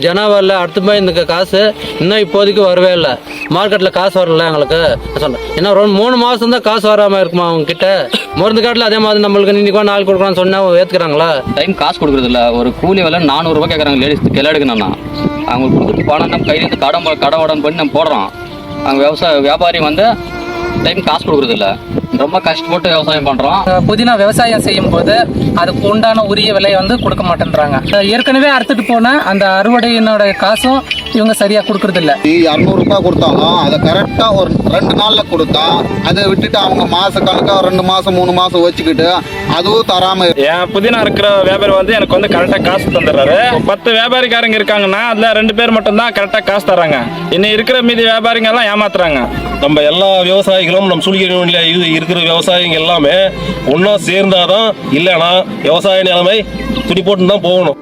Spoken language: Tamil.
ஜனவரியில் அடுத்த போய் இந்த காசு இன்னும் இப்போதைக்கு வரவே இல்லை. மார்க்கெட்டில் காசு வரல எங்களுக்கு சொன்னேன். ஏன்னா 3 மாதம் தான் காசு வராமல் இருக்குமா அவங்க கிட்ட. மருந்து காட்டில் அதே மாதிரி நம்மளுக்கு இன்னைக்கு நாள் கொடுக்குறான்னு சொன்னால் ஏற்றுக்கிறாங்களா? டைம் காசு கொடுக்குறது இல்லை. ஒரு கூலி வேலை 400 ரூபா கேட்குறாங்க லேடிஸ் கிளடுக்குண்ணா. அவங்களுக்கு கொடுக்குறது பணம் நம்ம கையிலேருந்து கடை உடன் பண்ணி நம்ம போடுறோம். அவங்க வியாபாரி வந்து டைம் காசு கொடுக்குறது இல்லை. ரொம்ப கஷ்டப்பட்டு விவசாயம் பண்ணுறோம். புதினா விவசாயம் செய்யும் போது அதுக்கு உண்டான உரிய விலையை வந்து கொடுக்க மாட்டேன்றாங்க. ஏற்கனவே அறுத்துட்டு போன அந்த அறுவடையினோட காசும் இவங்க சரியாக கொடுக்கறது இல்லை. 200 ரூபாய் கொடுத்தாலும் அதை கரெக்டாக ஒரு 2 நாளில் கொடுத்தா அதை விட்டுட்டு அவங்க மாத கணக்காக 2 மாதம் 3 மாதம் வச்சுக்கிட்டு அதுவும் தராமல். என் புதினா இருக்கிற வியாபாரி வந்து எனக்கு வந்து கரெக்டாக காசு தந்துடுறாரு. 10 வியாபாரிக்காரங்க இருக்காங்கன்னா அதில் 2 பேர் மட்டும்தான் கரெக்டாக காசு தராங்க. இன்னும் இருக்கிற மீதி வியாபாரிங்க எல்லாம் ஏமாத்துறாங்க. நம்ம எல்லா விவசாயிகளும் நம்ம சூழ்நிலை இருக்கிற விவசாயிங்க எல்லாமே ஒன்றா சேர்ந்தாதான், இல்லைன்னா விவசாய நிலைமை துடி போட்டு தான் போகணும்.